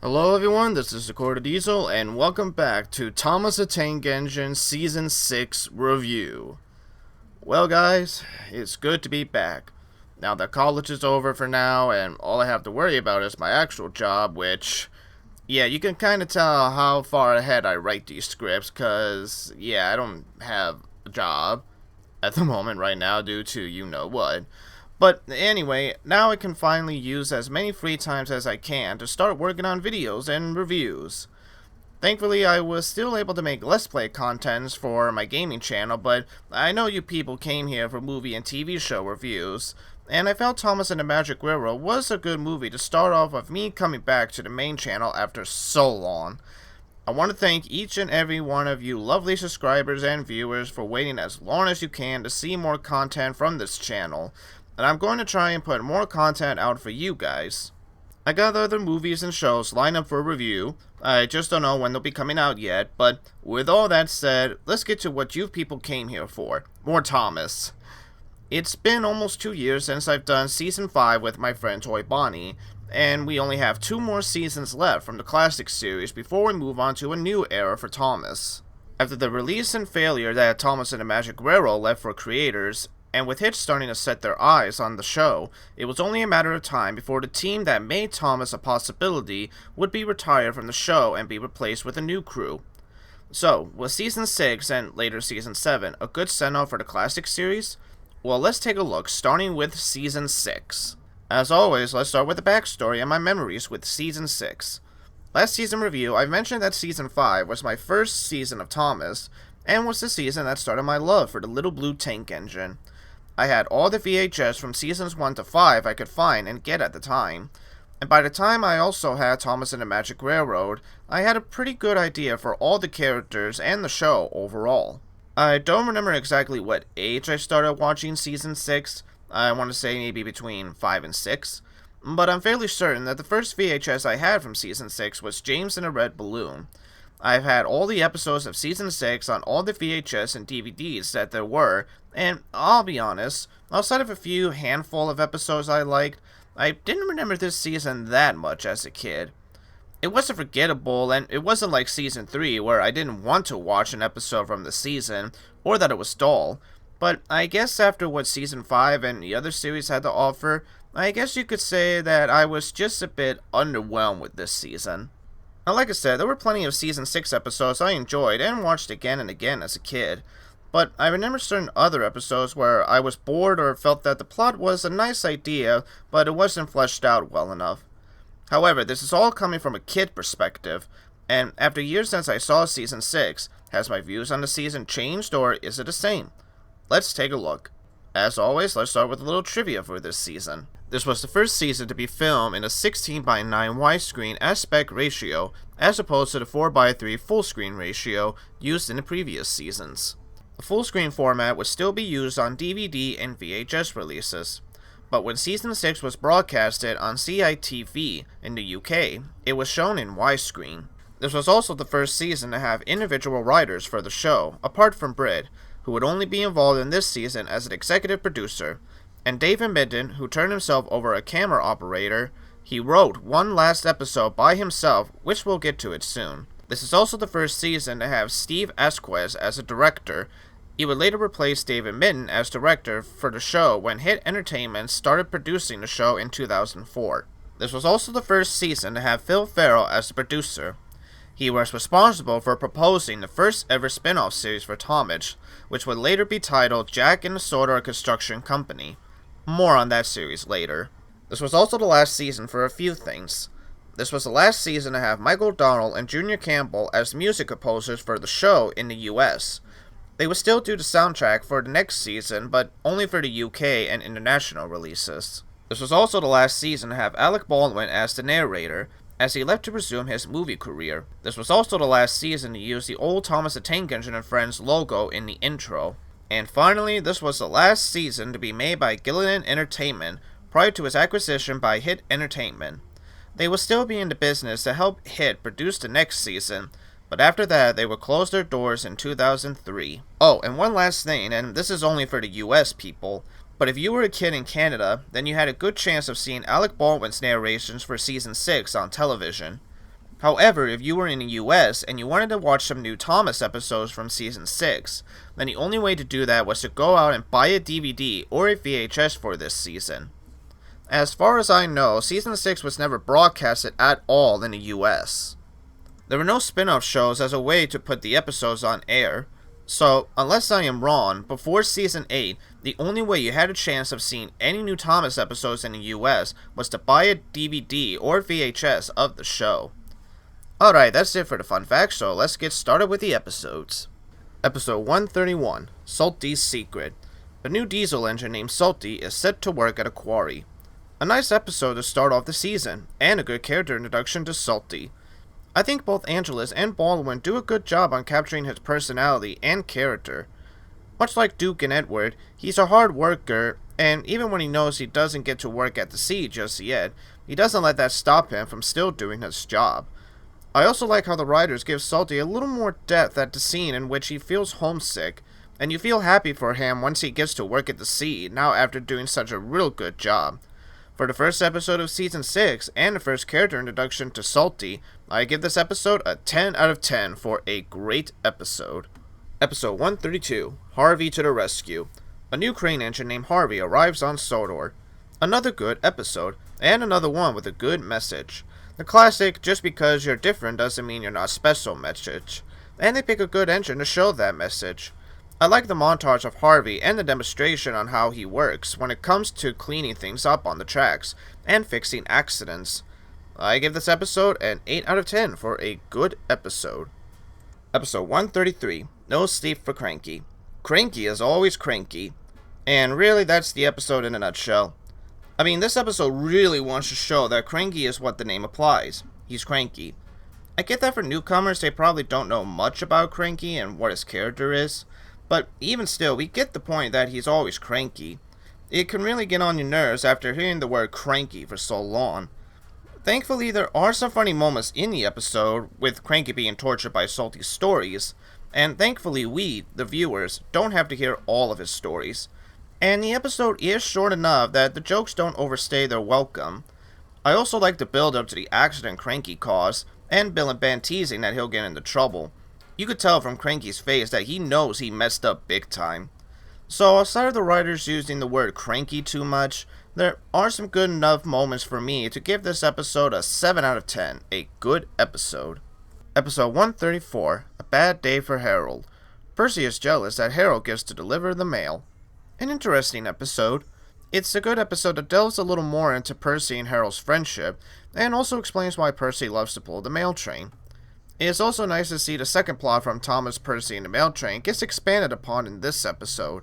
Hello everyone, this is Scaredy Diesel, and welcome back to Thomas the Tank Engine Season 6 review. Well guys, it's good to be back. Now that college is over for now, and all I have to worry about is my actual job, which, yeah, you can kind of tell how far ahead I write these scripts, cause, yeah, I don't have a job at the moment right now due to you-know-what. But anyway, now I can finally use as many free times as I can to start working on videos and reviews. Thankfully, I was still able to make Let's Play contents for my gaming channel, but I know you people came here for movie and TV show reviews, and I felt Thomas and the Magic Railroad was a good movie to start off with me coming back to the main channel after so long. I want to thank each and every one of you lovely subscribers and viewers for waiting as long as you can to see more content from this channel. And I'm going to try and put more content out for you guys. I got other movies and shows lined up for review. I just don't know when they'll be coming out yet, but with all that said, let's get to what you people came here for. More Thomas. It's been almost 2 years since I've done Season 5 with my friend ToyBonnie, and we only have 2 more seasons left from the classic series before we move on to a new era for Thomas. After the release and failure that Thomas and the Magic Railroad left for creators, and with hits starting to set their eyes on the show, it was only a matter of time before the team that made Thomas a possibility would be retired from the show and be replaced with a new crew. So, was Season 6 and later Season 7 a good send-off for the classic series? Well, let's take a look, starting with Season 6. As always, let's start with the backstory and my memories with Season 6. Last season review, I mentioned that Season 5 was my first season of Thomas, and was the season that started my love for the little blue tank engine. I had all the VHS from Seasons 1 to 5 I could find and get at the time, and by the time I also had Thomas and the Magic Railroad, I had a pretty good idea for all the characters and the show overall. I don't remember exactly what age I started watching Season 6, I want to say maybe between 5 and 6, but I'm fairly certain that the first VHS I had from Season 6 was James and a Red Balloon. I've had all the episodes of Season 6 on all the VHS and DVDs that there were, and I'll be honest, outside of a few handful of episodes I liked, I didn't remember this season that much as a kid. It wasn't forgettable, and it wasn't like Season 3 where I didn't want to watch an episode from the season, or that it was dull, but I guess after what Season 5 and the other series had to offer, I guess you could say that I was just a bit underwhelmed with this season. Now, like I said, there were plenty of Season 6 episodes I enjoyed and watched again and again as a kid, but I remember certain other episodes where I was bored or felt that the plot was a nice idea, but it wasn't fleshed out well enough. However, this is all coming from a kid perspective, and after years since I saw Season 6, has my views on the season changed or is it the same? Let's take a look. As always, let's start with a little trivia for this season. This was the first season to be filmed in a 16:9 widescreen aspect ratio, as opposed to the 4:3 full screen ratio used in the previous seasons. The full screen format would still be used on DVD and VHS releases, but when Season 6 was broadcasted on CITV in the UK, it was shown in widescreen. This was also the first season to have individual writers for the show, apart from Britt, who would only be involved in this season as an executive producer, and David Minden, who turned himself over a camera operator. He wrote one last episode by himself, which we'll get to it soon. This is also the first season to have Steve Esquez as a director. He would later replace David Minden as director for the show when Hit Entertainment started producing the show in 2004. This was also the first season to have Phil Ferrell as the producer. He was responsible for proposing the first ever spin-off series for Thomas, which would later be titled Jack and the Sodor Construction Company. More on that series later. This was also the last season for a few things. This was the last season to have Michael O'Donnell and Junior Campbell as music composers for the show in the US. They would still do the soundtrack for the next season, but only for the UK and international releases. This was also the last season to have Alec Baldwin as the narrator, as he left to resume his movie career. This was also the last season to use the old Thomas the Tank Engine and Friends logo in the intro. And finally, this was the last season to be made by Gilligan Entertainment prior to its acquisition by Hit Entertainment. They would still be in the business to help Hit produce the next season, but after that they would close their doors in 2003. Oh, and one last thing, and this is only for the US people, but if you were a kid in Canada, then you had a good chance of seeing Alec Baldwin's narrations for Season 6 on television. However, if you were in the US and you wanted to watch some new Thomas episodes from Season 6, then the only way to do that was to go out and buy a DVD or a VHS for this season. As far as I know, Season 6 was never broadcasted at all in the US. There were no spin-off shows as a way to put the episodes on air, so, unless I am wrong, before Season 8, the only way you had a chance of seeing any new Thomas episodes in the US was to buy a DVD or VHS of the show. Alright, that's it for the fun facts, so let's get started with the episodes. Episode 131, Salty's Secret. A new diesel engine named Salty is set to work at a quarry. A nice episode to start off the season, and a good character introduction to Salty. I think both Angelus and Baldwin do a good job on capturing his personality and character. Much like Duke and Edward, he's a hard worker, and even when he knows he doesn't get to work at the sea just yet, he doesn't let that stop him from still doing his job. I also like how the writers give Salty a little more depth at the scene in which he feels homesick, and you feel happy for him once he gets to work at the sea, now after doing such a real good job. For the first episode of Season 6, and the first character introduction to Salty, I give this episode a 10 out of 10 for a great episode. Episode 132, Harvey to the Rescue. A new crane engine named Harvey arrives on Sodor. Another good episode, and another one with a good message. The classic, just because you're different doesn't mean you're not special message. And they pick a good engine to show that message. I like the montage of Harvey and the demonstration on how he works when it comes to cleaning things up on the tracks and fixing accidents. I give this episode an 8 out of 10 for a good episode. Episode 133, No Sleep for Cranky. Cranky is always cranky. And really, that's the episode in a nutshell. I mean, this episode really wants to show that Cranky is what the name applies. He's cranky. I get that for newcomers, they probably don't know much about Cranky and what his character is. But even still, we get the point that he's always cranky. It can really get on your nerves after hearing the word cranky for so long. Thankfully, there are some funny moments in the episode, with Cranky being tortured by Salty's stories, and thankfully we, the viewers, don't have to hear all of his stories. And the episode is short enough that the jokes don't overstay their welcome. I also like the build up to the accident Cranky caused, and Bill and Ben teasing that he'll get into trouble. You could tell from Cranky's face that he knows he messed up big time. So outside of the writers using the word cranky too much, there are some good enough moments for me to give this episode a 7 out of 10, a good episode. Episode 134, A Bad Day for Harold. Percy is jealous that Harold gets to deliver the mail. An interesting episode. It's a good episode that delves a little more into Percy and Harold's friendship, and also explains why Percy loves to pull the mail train. It is also nice to see the second plot from Thomas, Percy, and the mail train gets expanded upon in this episode.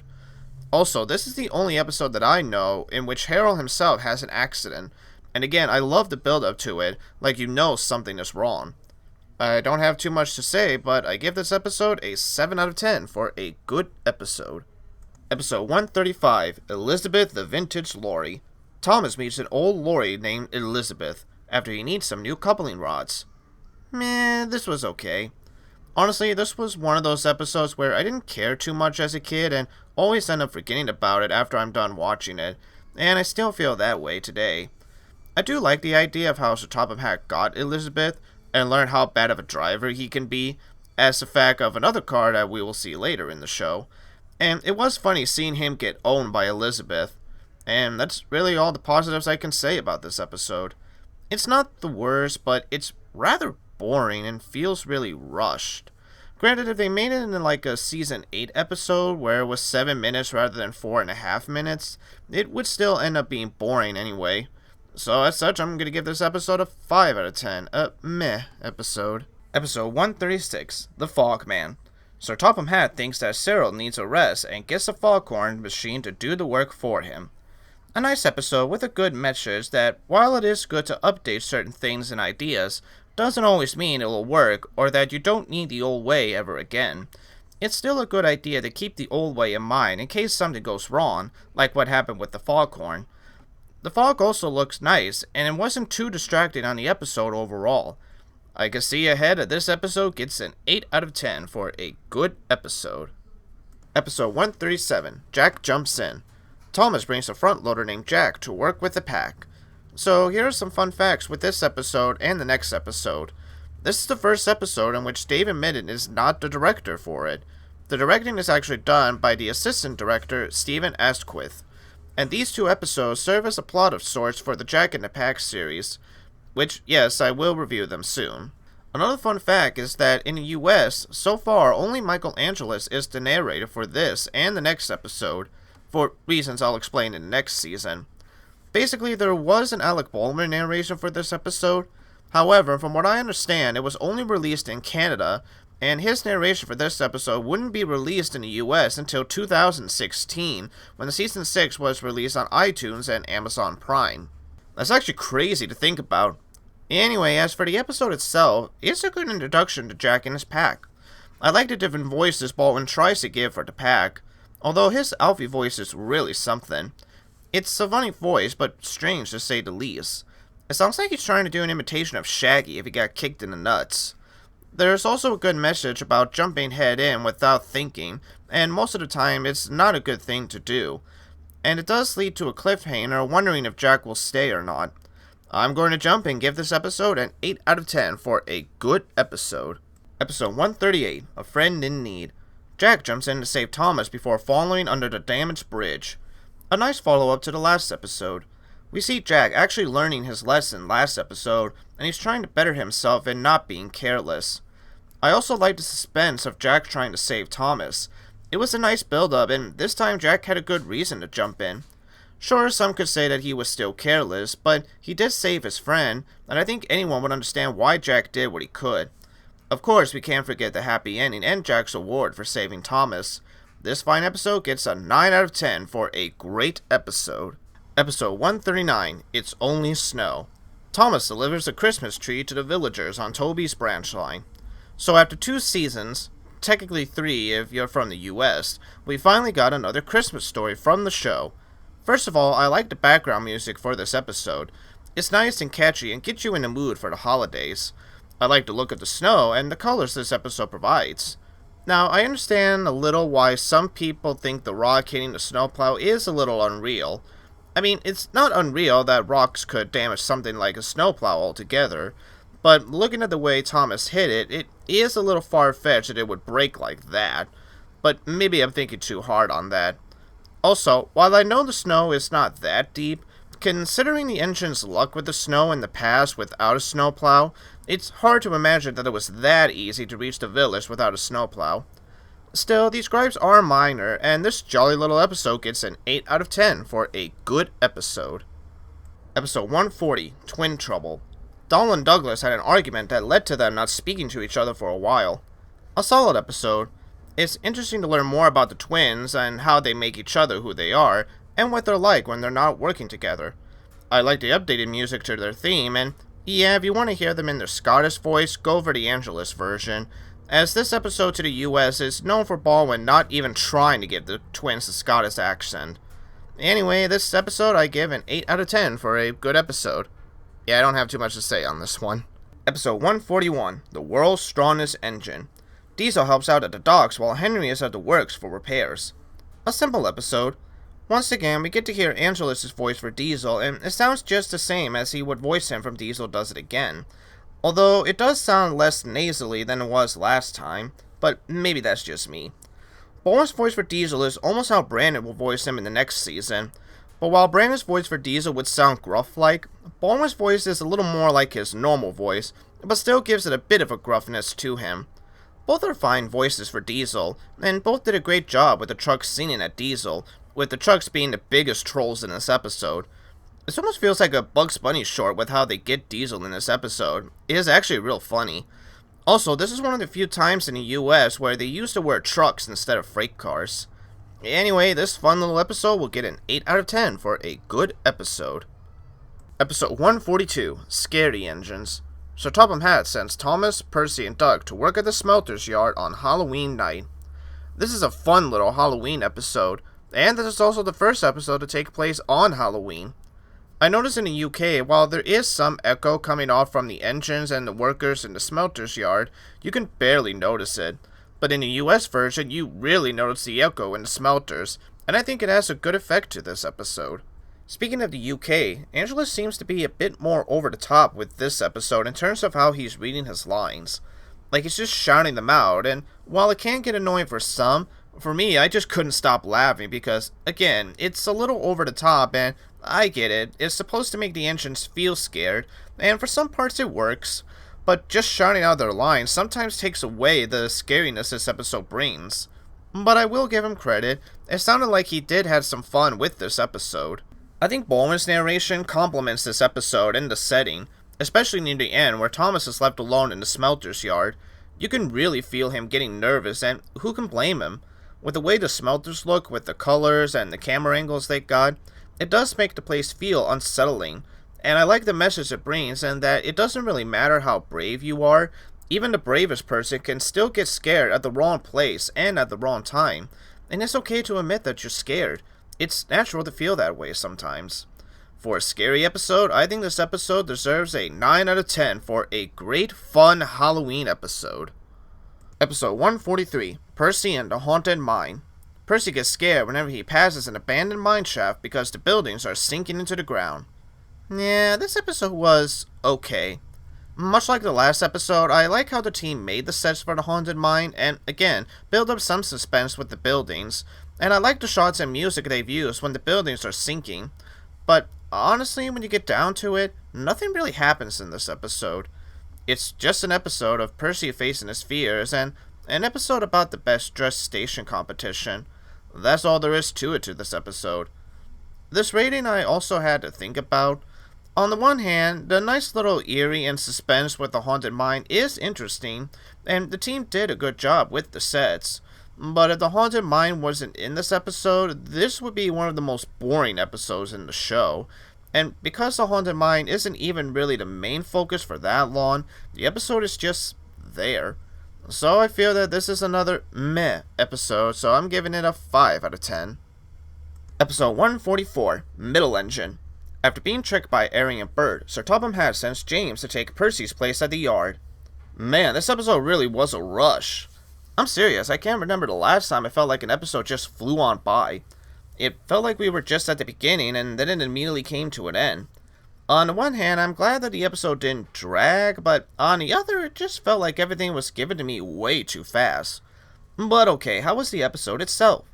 Also, this is the only episode that I know in which Harold himself has an accident, and again, I love the build up to it, like you know something is wrong. I don't have too much to say, but I give this episode a 7 out of 10 for a good episode. Episode 135, Elizabeth the Vintage Lorry. Thomas meets an old Lorry named Elizabeth, after he needs some new coupling rods. Meh, this was okay. Honestly, this was one of those episodes where I didn't care too much as a kid and always end up forgetting about it after I'm done watching it, and I still feel that way today. I do like the idea of how Sir Topham Hatt got Elizabeth and learned how bad of a driver he can be, as the fact of another car that we will see later in the show, and it was funny seeing him get owned by Elizabeth, and that's really all the positives I can say about this episode. It's not the worst, but it's rather boring and feels really rushed. Granted, if they made it into like a season 8 episode where it was 7 minutes rather than 4.5 minutes, it would still end up being boring anyway. So as such, I'm gonna give this episode a 5 out of 10, a meh episode. Episode 136, The Fogman. Sir Topham Hatt thinks that Cyril needs a rest and gets a foghorn machine to do the work for him. A nice episode with a good message that, while it is good to update certain things and ideas, doesn't always mean it will work or that you don't need the old way ever again. It's still a good idea to keep the old way in mind in case something goes wrong, like what happened with the foghorn. The fog also looks nice, and it wasn't too distracting on the episode overall. I can see ahead that this episode gets an 8 out of 10 for a good episode. Episode 137, Jack Jumps In. Thomas brings a front loader named Jack to work with the pack. So here are some fun facts with this episode and the next episode. This is the first episode in which Dave admitted is not the director for it. The directing is actually done by the assistant director, Stephen Asquith. And these two episodes serve as a plot of sorts for the Jack in the Pack series, which, yes, I will review them soon. Another fun fact is that in the US, so far only Michael Angelis is the narrator for this and the next episode, for reasons I'll explain in the next season. Basically, there was an Alec Baldwin narration for this episode. However, from what I understand, it was only released in Canada, and his narration for this episode wouldn't be released in the US until 2016, when the Season 6 was released on iTunes and Amazon Prime. That's actually crazy to think about. Anyway, as for the episode itself, it's a good introduction to Jack and his pack. I like the different voices Baldwin tries to give for the pack, although his Alfie voice is really something. It's a funny voice, but strange to say the least. It sounds like he's trying to do an imitation of Shaggy if he got kicked in the nuts. There's also a good message about jumping head in without thinking, and most of the time it's not a good thing to do. And it does lead to a cliffhanger wondering if Jack will stay or not. I'm going to jump and give this episode an 8 out of 10 for a good episode. Episode 138, A Friend in Need. Jack jumps in to save Thomas before falling under the damaged bridge. A nice follow-up to the last episode. We see Jack actually learning his lesson last episode, and he's trying to better himself and not being careless. I also like the suspense of Jack trying to save Thomas. It was a nice build-up, and this time Jack had a good reason to jump in. Sure, some could say that he was still careless, but he did save his friend, and I think anyone would understand why Jack did what he could. Of course, we can't forget the happy ending and Jack's award for saving Thomas. This fine episode gets a 9 out of 10 for a great episode. Episode 139, It's Only Snow. Thomas delivers a Christmas tree to the villagers on Toby's branch line. So after 2 seasons, technically 3 if you're from the US, we finally got another Christmas story from the show. First of all, I like the background music for this episode. It's nice and catchy and gets you in the mood for the holidays. I like the look of the snow and the colors this episode provides. Now, I understand a little why some people think the rock hitting the snowplow is a little unreal. I mean, it's not unreal that rocks could damage something like a snowplow altogether, but looking at the way Thomas hit it, it is a little far-fetched that it would break like that. But maybe I'm thinking too hard on that. Also, while I know the snow is not that deep, considering the engine's luck with the snow in the past without a snowplow, it's hard to imagine that it was that easy to reach the village without a snowplow. Still, these gripes are minor, and this jolly little episode gets an 8 out of 10 for a good episode. Episode 140, Twin Trouble. Donald and Douglas had an argument that led to them not speaking to each other for a while. A solid episode. It's interesting to learn more about the twins and how they make each other who they are, and what they're like when they're not working together. I like the updated music to their theme, and yeah, if you want to hear them in their Scottish voice, go for the Angeles version, as this episode to the US is known for Baldwin not even trying to give the twins a Scottish accent. Anyway, this episode I give an 8 out of 10 for a good episode. Yeah, I don't have too much to say on this one. Episode 141, The World's Strongest Engine. Diesel helps out at the docks while Henry is at the works for repairs. A simple episode. Once again, we get to hear Angelis' voice for Diesel, and it sounds just the same as he would voice him from Diesel Does It Again. Although, it does sound less nasally than it was last time, but maybe that's just me. Baldwin's voice for Diesel is almost how Brandon will voice him in the next season. But while Brandon's voice for Diesel would sound gruff-like, Baldwin's voice is a little more like his normal voice, but still gives it a bit of a gruffness to him. Both are fine voices for Diesel, and both did a great job with the trucks singing at Diesel, with the trucks being the biggest trolls in this episode. This almost feels like a Bugs Bunny short with how they get Diesel in this episode. It is actually real funny. Also, this is one of the few times in the US where they used the word trucks instead of freight cars. Anyway, this fun little episode will get an 8 out of 10 for a good episode. Episode 142, Scaredy Engines. Sir Topham Hatt sends Thomas, Percy, and Doug to work at the smelter's yard on Halloween night. This is a fun little Halloween episode, and this is also the first episode to take place on Halloween. I noticed in the UK, while there is some echo coming off from the engines and the workers in the smelter's yard, you can barely notice it. But in the US version, you really notice the echo in the smelters, and I think it has a good effect to this episode. Speaking of the UK, Angela seems to be a bit more over the top with this episode in terms of how he's reading his lines. Like he's just shouting them out, and while it can get annoying for some, for me, I just couldn't stop laughing because, again, it's a little over the top, and I get it. It's supposed to make the engines feel scared, and for some parts it works, but just shouting out their lines sometimes takes away the scariness this episode brings. But I will give him credit, it sounded like he did have some fun with this episode. I think Bowman's narration complements this episode and the setting, especially near the end where Thomas is left alone in the smelter's yard. You can really feel him getting nervous, and who can blame him? With the way the smelters look, with the colors and the camera angles they got, it does make the place feel unsettling. And I like the message it brings, and that it doesn't really matter how brave you are, even the bravest person can still get scared at the wrong place and at the wrong time. And it's okay to admit that you're scared. It's natural to feel that way sometimes. For a scary episode, I think this episode deserves a 9 out of 10 for a great, fun Halloween episode. Episode 143, Percy and the Haunted Mine. Percy gets scared whenever he passes an abandoned mine shaft because the buildings are sinking into the ground. Yeah, this episode was okay. Much like the last episode, I like how the team made the sets for the haunted mine and, again, build up some suspense with the buildings, and I like the shots and music they've used when the buildings are sinking. But honestly, when you get down to it, nothing really happens in this episode. It's just an episode of Percy facing his fears and an episode about the best dressed station competition. That's all there is to it to this episode. This rating I also had to think about. On the one hand, the nice little eerie and suspense with the haunted mine is interesting, and the team did a good job with the sets. But if the haunted mine wasn't in this episode, this would be one of the most boring episodes in the show. And because the haunted mine isn't even really the main focus for that long, the episode is just there. So I feel that this is another meh episode, so I'm giving it a 5 out of 10. Episode 144, Middle Engine. After being tricked by Harry and Bert, Sir Topham has sent James to take Percy's place at the yard. Man, this episode really was a rush. I'm serious, I can't remember the last time I felt like an episode just flew on by. It felt like we were just at the beginning and then it immediately came to an end. On the one hand, I'm glad that the episode didn't drag, but on the other, it just felt like everything was given to me way too fast. But okay, how was the episode itself?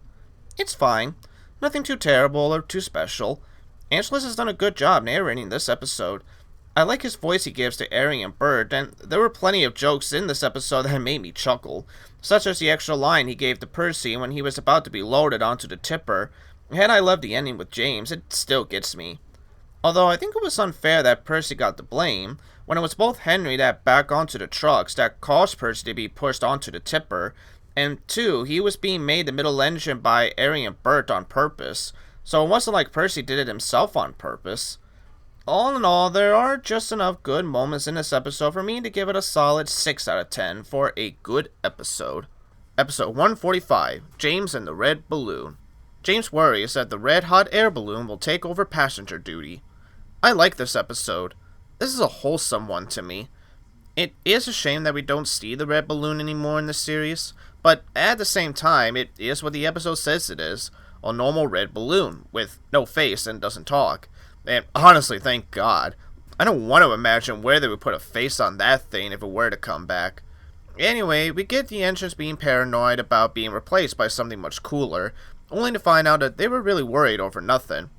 It's fine. Nothing too terrible or too special. Angelus has done a good job narrating this episode. I like his voice he gives to Harry and Bert, and there were plenty of jokes in this episode that made me chuckle, such as the extra line he gave to Percy when he was about to be loaded onto the tipper. And I love the ending with James, it still gets me. Although I think it was unfair that Percy got the blame, when it was both Henry that backed onto the trucks that caused Percy to be pushed onto the tipper, and 2, he was being made the middle engine by Harry and Bert on purpose, so it wasn't like Percy did it himself on purpose. All in all, there are just enough good moments in this episode for me to give it a solid 6 out of 10 for a good episode. Episode 145, James and the Red Balloon. James worries that the red-hot air balloon will take over passenger duty. I like this episode. This is a wholesome one to me. It is a shame that we don't see the red balloon anymore in the series, but at the same time, it is what the episode says it is, a normal red balloon, with no face and doesn't talk. And honestly, thank God. I don't want to imagine where they would put a face on that thing if it were to come back. Anyway, we get the engines being paranoid about being replaced by something much cooler, only to find out that they were really worried over nothing.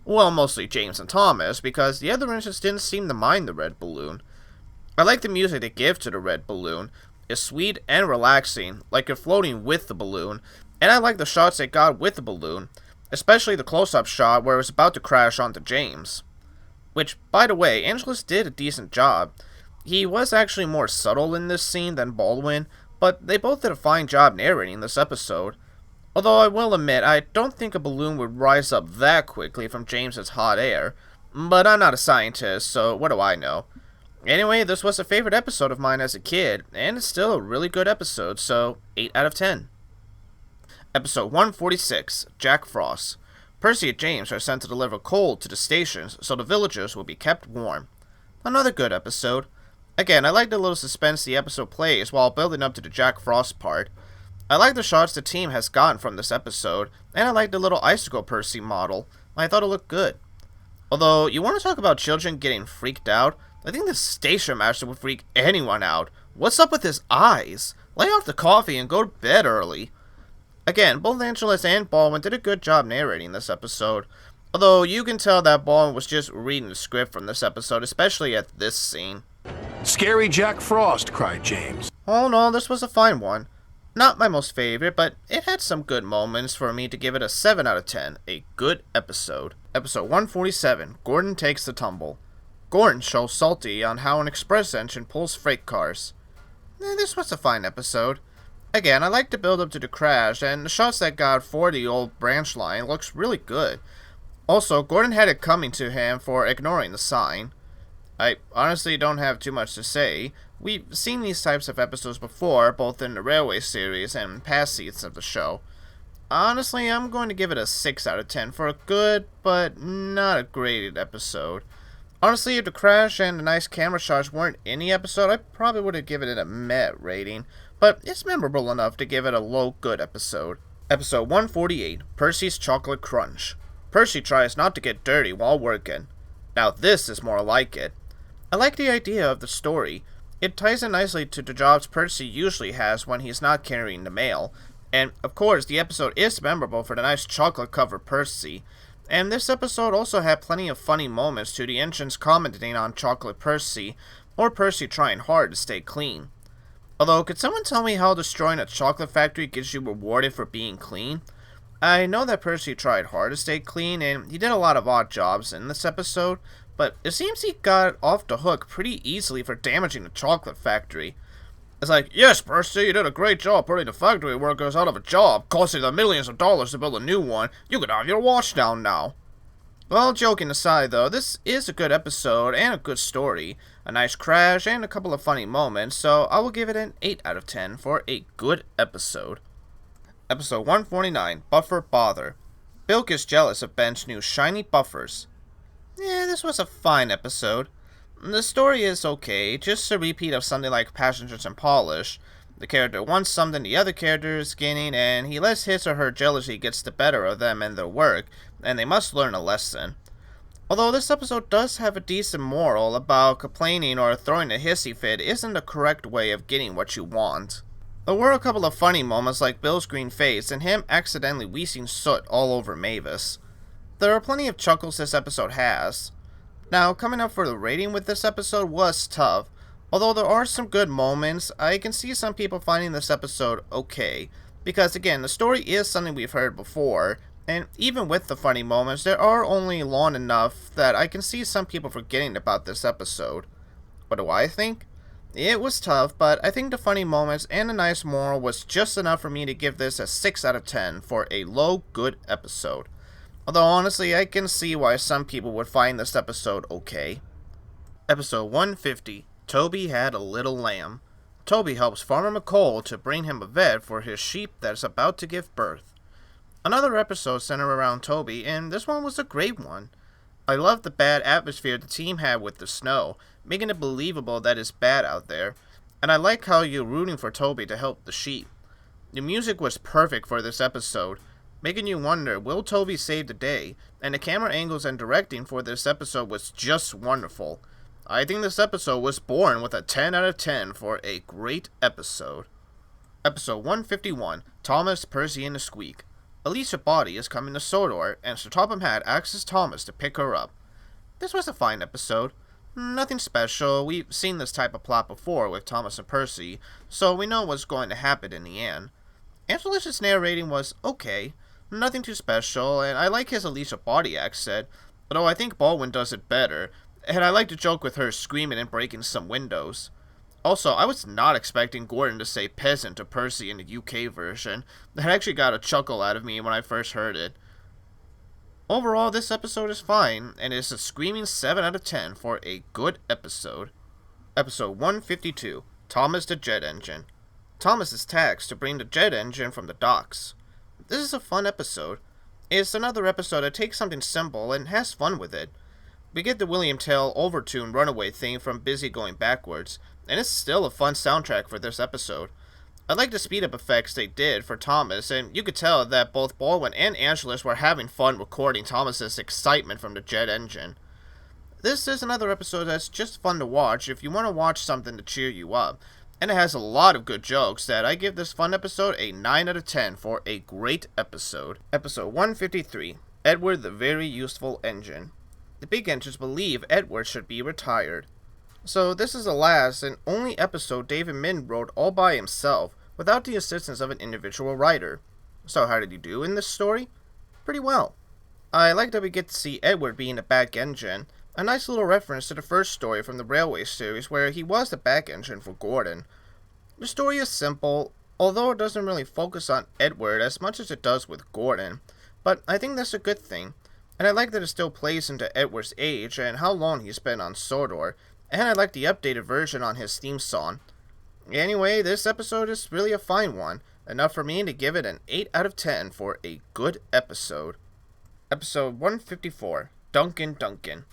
Well, mostly James and Thomas, because the other engines didn't seem to mind the red balloon. I like the music they give to the red balloon. It's sweet and relaxing, like you're floating with the balloon, and I like the shots they got with the balloon, especially the close-up shot where it was about to crash onto James. Which, by the way, Angelus did a decent job. He was actually more subtle in this scene than Baldwin, but they both did a fine job narrating this episode. Although I will admit, I don't think a balloon would rise up that quickly from James's hot air. But I'm not a scientist, so what do I know? Anyway, this was a favorite episode of mine as a kid, and it's still a really good episode, so 8 out of 10. Episode 146, Jack Frost. Percy and James are sent to deliver coal to the stations so the villagers will be kept warm. Another good episode. Again, I like the little suspense the episode plays while building up to the Jack Frost part. I like the shots the team has gotten from this episode, and I like the little icicle Percy model. I thought it looked good. Although, you want to talk about children getting freaked out? I think the station master would freak anyone out. What's up with his eyes? Lay off the coffee and go to bed early. Again, both Angelus and Baldwin did a good job narrating this episode. Although, you can tell that Baldwin was just reading the script from this episode, especially at this scene. Scary Jack Frost, cried James. Oh no, this was a fine one. Not my most favorite, but it had some good moments for me to give it a 7 out of 10. A good episode. Episode 147, Gordon Takes the Tumble. Gordon shows Salty on how an express engine pulls freight cars. This was a fine episode. Again, I like the build up to the crash, and the shots that got for the old branch line looks really good. Also, Gordon had it coming to him for ignoring the sign. I honestly don't have too much to say. We've seen these types of episodes before, both in the Railway series and past seasons of the show. Honestly, I'm going to give it a 6 out of 10 for a good, but not a great episode. Honestly, if the crash and the nice camera shots weren't in the episode, I probably would have given it a meh rating, but it's memorable enough to give it a low good episode. Episode 148, Percy's Chocolate Crunch. Percy tries not to get dirty while working. Now this is more like it. I like the idea of the story. It ties in nicely to the jobs Percy usually has when he's not carrying the mail. And, of course, the episode is memorable for the nice chocolate-covered Percy. And this episode also had plenty of funny moments to the engines commenting on Chocolate Percy, or Percy trying hard to stay clean. Although, could someone tell me how destroying a chocolate factory gets you rewarded for being clean? I know that Percy tried hard to stay clean, and he did a lot of odd jobs in this episode, but it seems he got off the hook pretty easily for damaging the chocolate factory. It's like, yes, Percy, you did a great job putting the factory workers out of a job, costing them millions of dollars to build a new one. You can have your watch down now. Well, joking aside, though, this is a good episode and a good story. A nice crash and a couple of funny moments, so I will give it an 8 out of 10 for a good episode. Episode 149, Buffer Bother. Bilk is jealous of Ben's new shiny buffers. This was a fine episode. The story is okay, just a repeat of something like Passengers and Polish. The character wants something the other character is getting, and he lets his or her jealousy gets the better of them and their work, and they must learn a lesson. Although this episode does have a decent moral about complaining or throwing a hissy fit isn't the correct way of getting what you want. There were a couple of funny moments like Bill's green face and him accidentally wheezing soot all over Mavis. There are plenty of chuckles this episode has. Now, coming up for the rating with this episode was tough. Although there are some good moments, I can see some people finding this episode okay. Because again, the story is something we've heard before, and even with the funny moments, they are only long enough that I can see some people forgetting about this episode. What do I think? It was tough, but I think the funny moments and a nice moral was just enough for me to give this a 6 out of 10 for a low good episode. Although honestly, I can see why some people would find this episode okay. Episode 150, Toby Had a Little Lamb. Toby helps Farmer McColl to bring him a vet for his sheep that is about to give birth. Another episode centered around Toby, and this one was a great one. I loved the bad atmosphere the team had with the snow, making it believable that it's bad out there, and I like how you're rooting for Toby to help the sheep. The music was perfect for this episode, making you wonder, will Toby save the day? And the camera angles and directing for this episode was just wonderful. I think this episode was born with a 10 out of 10 for a great episode. Episode 151, Thomas, Percy, and the Squeak. Alicia Body is coming to Sodor, and Sir Topham Hatt asks Thomas to pick her up. This was a fine episode. Nothing special. We've seen this type of plot before with Thomas and Percy, so we know what's going to happen in the end. Angelus's narrating was okay. Nothing too special, and I like his Alicia Body accent, although I think Baldwin does it better, and I like to joke with her screaming and breaking some windows. Also, I was not expecting Gordon to say peasant to Percy in the UK version. That actually got a chuckle out of me when I first heard it. Overall, this episode is fine, and it's a screaming 7 out of 10 for a good episode. Episode 152, Thomas the Jet Engine. Thomas is taxed to bring the jet engine from the docks. This is a fun episode. It's another episode that takes something simple and has fun with it. We get the William Tell overtune runaway theme from Busy Going Backwards, and it's still a fun soundtrack for this episode. I like the speed up effects they did for Thomas, and you could tell that both Baldwin and Angelus were having fun recording Thomas's excitement from the jet engine. This is another episode that's just fun to watch if you want to watch something to cheer you up, and it has a lot of good jokes that I give this fun episode a 9 out of 10 for a great episode. Episode 153, Edward the Very Useful Engine. The big engines believe Edward should be retired. So this is the last and only episode David Min wrote all by himself, without the assistance of an individual writer. So how did he do in this story? Pretty well. I like that we get to see Edward being the back engine, a nice little reference to the first story from the Railway series where he was the back engine for Gordon. The story is simple, although it doesn't really focus on Edward as much as it does with Gordon, but I think that's a good thing, and I like that it still plays into Edward's age and how long he's been on Sodor, and I like the updated version on his theme song. Anyway, this episode is really a fine one, enough for me to give it an 8 out of 10 for a good episode. Episode 154, Dunkin Duncan.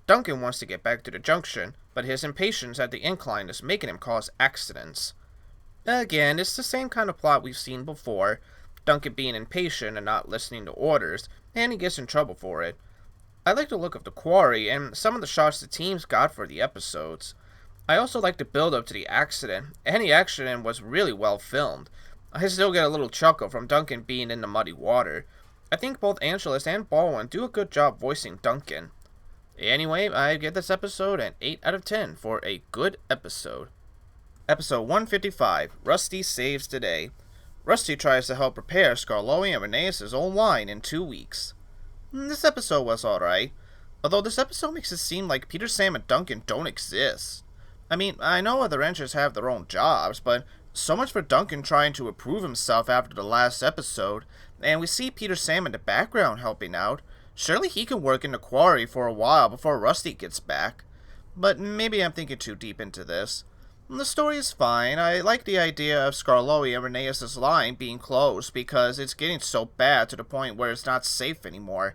Duncan wants to get back to the junction, but his impatience at the incline is making him cause accidents. Again, it's the same kind of plot we've seen before, Duncan being impatient and not listening to orders, and he gets in trouble for it. I like the look of the quarry and some of the shots the teams got for the episodes. I also like the build up to the accident, and the accident was really well filmed. I still get a little chuckle from Duncan being in the muddy water. I think both Angelus and Baldwin do a good job voicing Duncan. Anyway, I give this episode an 8 out of 10 for a good episode. Episode 155, Rusty Saves the Day. Rusty tries to help prepare Scarlowy and Rheneas' old wine in 2 weeks. This episode was alright, although this episode makes it seem like Peter, Sam, and Duncan don't exist. I mean, I know other engines have their own jobs, but so much for Duncan trying to improve himself after the last episode, and we see Peter Sam in the background helping out. Surely he can work in the quarry for a while before Rusty gets back. But maybe I'm thinking too deep into this. The story is fine. I like the idea of Scarlowy and Rheneas' line being closed because it's getting so bad to the point where it's not safe anymore.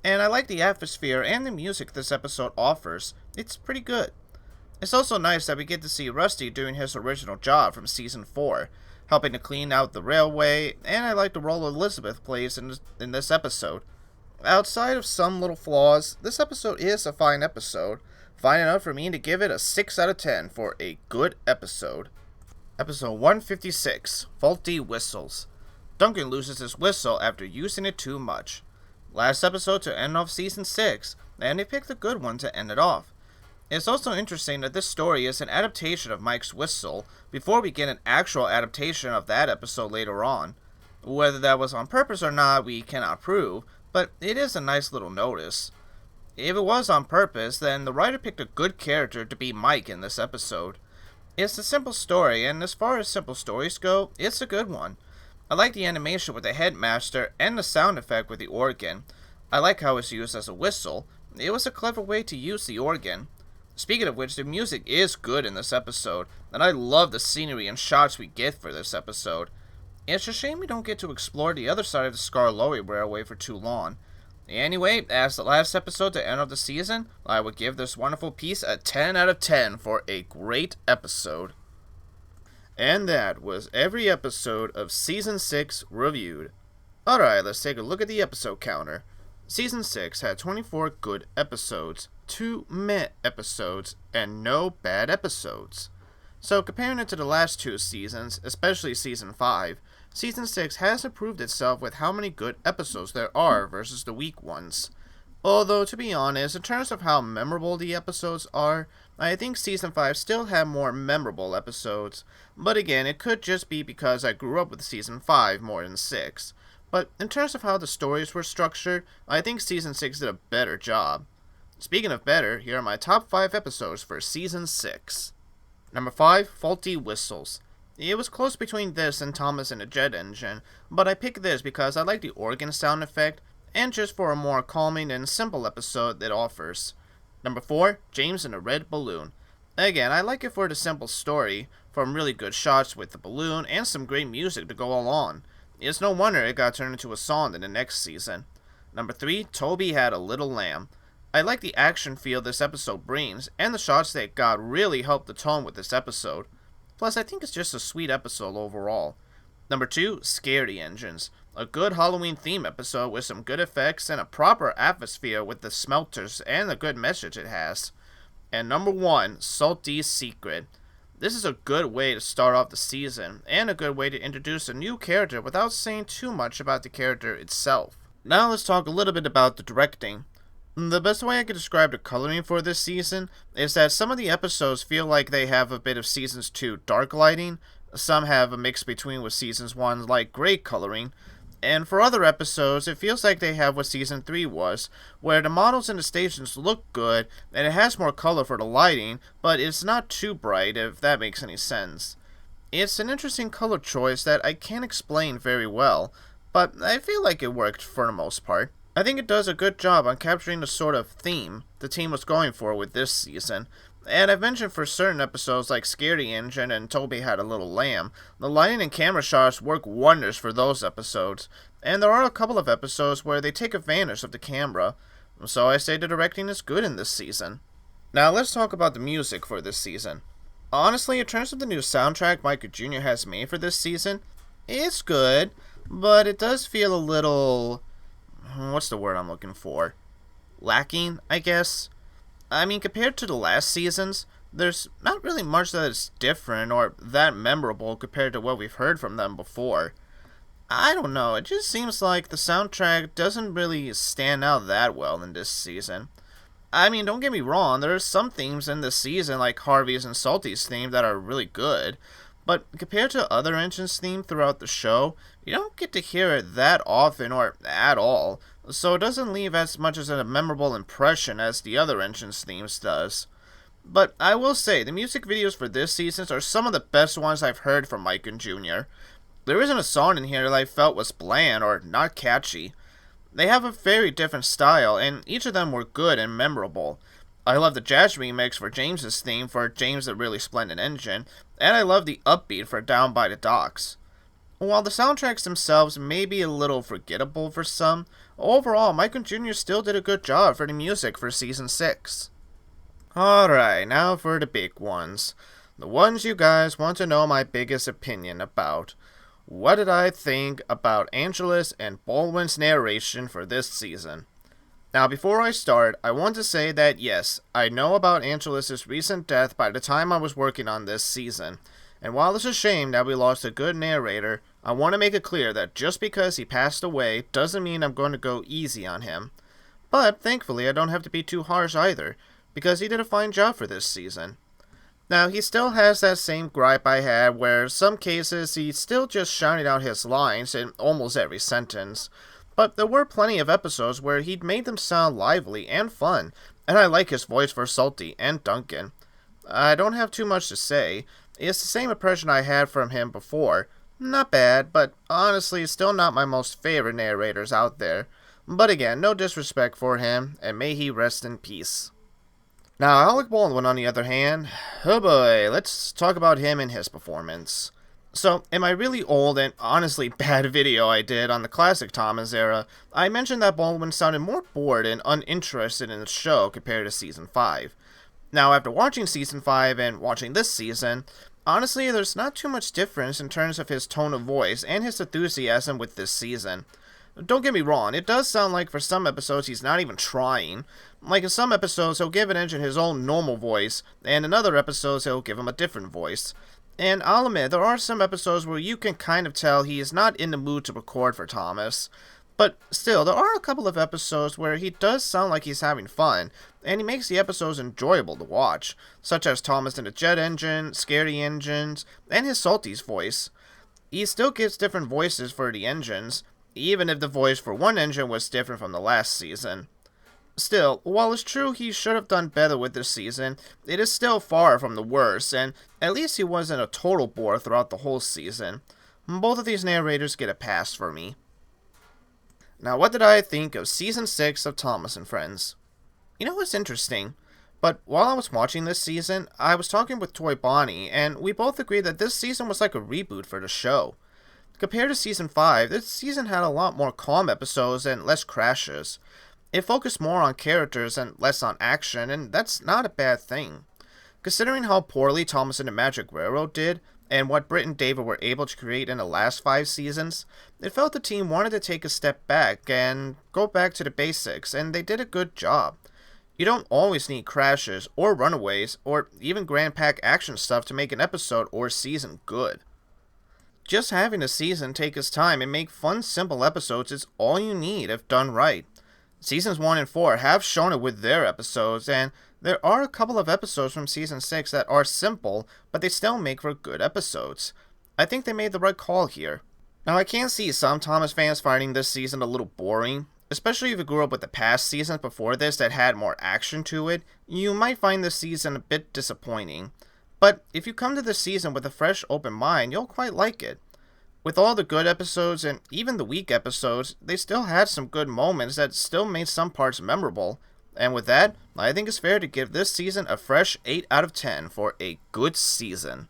And I like the atmosphere and the music this episode offers. It's pretty good. It's also nice that we get to see Rusty doing his original job from Season 4, helping to clean out the railway, and I like the role Elizabeth plays in this episode. Outside of some little flaws, this episode is a fine episode, fine enough for me to give it a 6 out of 10 for a good episode. Episode 156, Faulty Whistles. Duncan loses his whistle after using it too much. Last episode to end off Season 6, and they picked a good one to end it off. It's also interesting that this story is an adaptation of Mike's whistle before we get an actual adaptation of that episode later on. Whether that was on purpose or not, we cannot prove, but it is a nice little notice. If it was on purpose, then the writer picked a good character to be Mike in this episode. It's a simple story, and as far as simple stories go, it's a good one. I like the animation with the headmaster and the sound effect with the organ. I like how it's used as a whistle. It was a clever way to use the organ. Speaking of which, the music is good in this episode, and I love the scenery and shots we get for this episode. It's a shame we don't get to explore the other side of the Scarlowy Railway for too long. Anyway, as the last episode to end of the season, I would give this wonderful piece a 10 out of 10 for a great episode. And that was every episode of Season 6 reviewed. Alright, let's take a look at the episode counter. Season 6 had 24 good episodes, 2 meh episodes, and no bad episodes. So comparing it to the last 2 seasons, especially Season 5, Season 6 has improved itself with how many good episodes there are versus the weak ones. Although, to be honest, in terms of how memorable the episodes are, I think Season 5 still had more memorable episodes, but again, it could just be because I grew up with Season 5 more than 6. But in terms of how the stories were structured, I think Season 6 did a better job. Speaking of better, here are my top 5 episodes for Season 6. Number 5, Faulty Whistles. It was close between this and Thomas and the Jet Engine, but I picked this because I like the organ sound effect, and just for a more calming and simple episode it offers. Number 4, James and the Red Balloon. Again, I like it for the simple story, from really good shots with the balloon, and some great music to go along. It's no wonder it got turned into a song in the next season. Number 3, Toby Had a Little Lamb. I like the action feel this episode brings, and the shots they got really helped the tone with this episode. Plus, I think it's just a sweet episode overall. Number 2, Scaredy Engines. A good Halloween theme episode with some good effects and a proper atmosphere with the smelters and the good message it has. And number 1, Salty's Secret. This is a good way to start off the season, and a good way to introduce a new character without saying too much about the character itself. Now let's talk a little bit about the directing. The best way I could describe the coloring for this season is that some of the episodes feel like they have a bit of Seasons 2 dark lighting, some have a mix between with Seasons 1 light gray coloring, and for other episodes, it feels like they have what Season 3 was, where the models and the stations look good, and it has more color for the lighting, but it's not too bright, if that makes any sense. It's an interesting color choice that I can't explain very well, but I feel like it worked for the most part. I think it does a good job on capturing the sort of theme the team was going for with this season. And I've mentioned for certain episodes like Scaredy Engine and Toby Had a Little Lamb, the lighting and camera shots work wonders for those episodes, and there are a couple of episodes where they take advantage of the camera, so I say the directing is good in this season. Now let's talk about the music for this season. Honestly, in terms of the new soundtrack Michael Jr. has made for this season, it's good, but it does feel a little... what's the word I'm looking for? Lacking, I guess? I mean, compared to the last seasons, there's not really much that is different or that memorable compared to what we've heard from them before. I don't know, it just seems like the soundtrack doesn't really stand out that well in this season. I mean, don't get me wrong, there are some themes in this season, like Harvey's and Salty's theme, that are really good, but compared to other engines' theme throughout the show, you don't get to hear it that often or at all, so it doesn't leave as much as a memorable impression as the other engines' themes does. But I will say, the music videos for this season are some of the best ones I've heard from Mike and Jr. There isn't a song in here that I felt was bland or not catchy. They have a very different style, and each of them were good and memorable. I love the jazz remix for James's theme for James the Really Splendid Engine, and I love the upbeat for Down by the Docks. While the soundtracks themselves may be a little forgettable for some, overall Mike and Jr. still did a good job for the music for Season 6. Alright, now for the big ones. The ones you guys want to know my biggest opinion about. What did I think about Angelus and Baldwin's narration for this season? Now, before I start, I want to say that yes, I know about Angelus's recent death by the time I was working on this season, and while it's a shame that we lost a good narrator, I want to make it clear that just because he passed away doesn't mean I'm going to go easy on him. But thankfully, I don't have to be too harsh either, because he did a fine job for this season. Now, he still has that same gripe I had where some cases he's still just shouting out his lines in almost every sentence. But there were plenty of episodes where he'd made them sound lively and fun, and I like his voice for Salty and Duncan. I don't have too much to say. It's the same impression I had from him before. Not bad, but honestly still not my most favorite narrators out there. But again, no disrespect for him, and may he rest in peace. Now, Alec Baldwin, on the other hand, oh boy, let's talk about him and his performance. So, in my really old and honestly bad video I did on the classic Thomas era, I mentioned that Baldwin sounded more bored and uninterested in the show compared to Season 5. Now, after watching Season 5 and watching this season, honestly, there's not too much difference in terms of his tone of voice and his enthusiasm with this season. Don't get me wrong, it does sound like for some episodes he's not even trying. Like in some episodes he'll give an engine his own normal voice, and in other episodes he'll give him a different voice. And I'll admit, there are some episodes where you can kind of tell he is not in the mood to record for Thomas. But still, there are a couple of episodes where he does sound like he's having fun, and he makes the episodes enjoyable to watch, such as Thomas in the Jet Engine, Scaredy Engines, and his Salty's voice. He still gets different voices for the engines, even if the voice for one engine was different from the last season. Still, while it's true he should have done better with this season, it is still far from the worst, and at least he wasn't a total bore throughout the whole season. Both of these narrators get a pass for me. Now, what did I think of Season 6 of Thomas and Friends? You know, it's interesting, but while I was watching this season, I was talking with ToyBonnie, and we both agreed that this season was like a reboot for the show. Compared to Season 5, this season had a lot more calm episodes and less crashes. It focused more on characters and less on action, and that's not a bad thing. Considering how poorly Thomas and the Magic Railroad did, and what Britt and David were able to create in the last 5 seasons, it felt the team wanted to take a step back and go back to the basics, and they did a good job. You don't always need crashes or runaways or even grand pack action stuff to make an episode or season good. Just having a season take its time and make fun, simple episodes is all you need if done right. Seasons 1 and 4 have shown it with their episodes, and there are a couple of episodes from Season 6 that are simple, but they still make for good episodes. I think they made the right call here. Now, I can see some Thomas fans finding this season a little boring, especially if you grew up with the past seasons before this that had more action to it. You might find this season a bit disappointing. But if you come to this season with a fresh, open mind, you'll quite like it. With all the good episodes and even the weak episodes, they still had some good moments that still made some parts memorable. And with that, I think it's fair to give this season a fresh 8 out of 10 for a good season.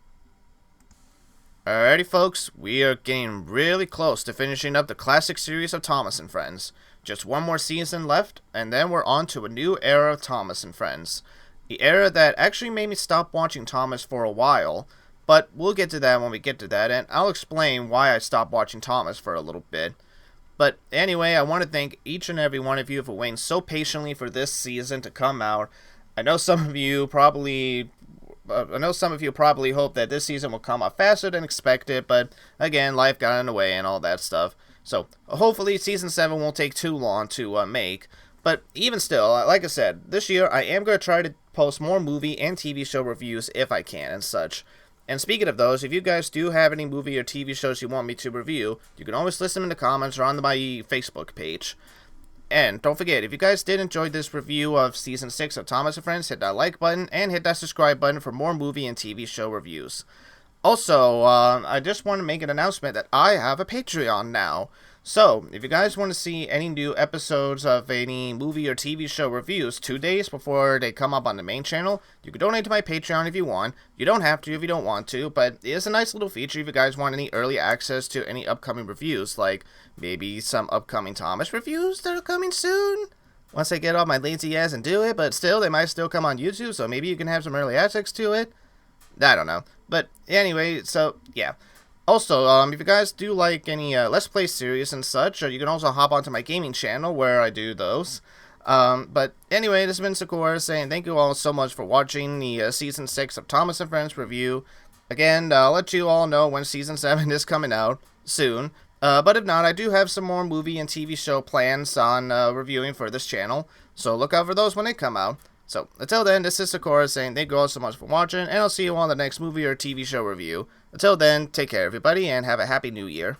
Alrighty folks, we are getting really close to finishing up the classic series of Thomas and Friends. Just one more season left, and then we're on to a new era of Thomas and Friends. The era that actually made me stop watching Thomas for a while, but we'll get to that when we get to that, and I'll explain why I stopped watching Thomas for a little bit. But anyway, I want to thank each and every one of you for waiting so patiently for this season to come out. I know some of you probably hope that this season will come out faster than expected, but again, life got in the way and all that stuff. So hopefully season 7 won't take too long to make. But even still, like I said, this year I am going to try to post more movie and TV show reviews if I can and such. And speaking of those, if you guys do have any movie or TV shows you want me to review, you can always list them in the comments or on my Facebook page. And don't forget, if you guys did enjoy this review of Season 6 of Thomas and Friends, hit that like button and hit that subscribe button for more movie and TV show reviews. Also, I just want to make an announcement that I have a Patreon now. So, if you guys want to see any new episodes of any movie or TV show reviews 2 days before they come up on the main channel, you can donate to my Patreon if you want. You don't have to if you don't want to, but it is a nice little feature if you guys want any early access to any upcoming reviews, like maybe some upcoming Thomas reviews that are coming soon. Once I get off my lazy ass and do it, but still, they might still come on YouTube, so maybe you can have some early access to it. I don't know. But anyway, so yeah. Also, if you guys do like any Let's Play series and such, you can also hop onto my gaming channel where I do those. But anyway, this has been Sakura saying thank you all so much for watching the Season 6 of Thomas and Friends review. Again, I'll let you all know when Season 7 is coming out soon. But if not, I do have some more movie and TV show plans on reviewing for this channel. So look out for those when they come out. So, until then, this is Sakura saying thank you all so much for watching, and I'll see you on the next movie or TV show review. Until then, take care everybody, and have a happy new year.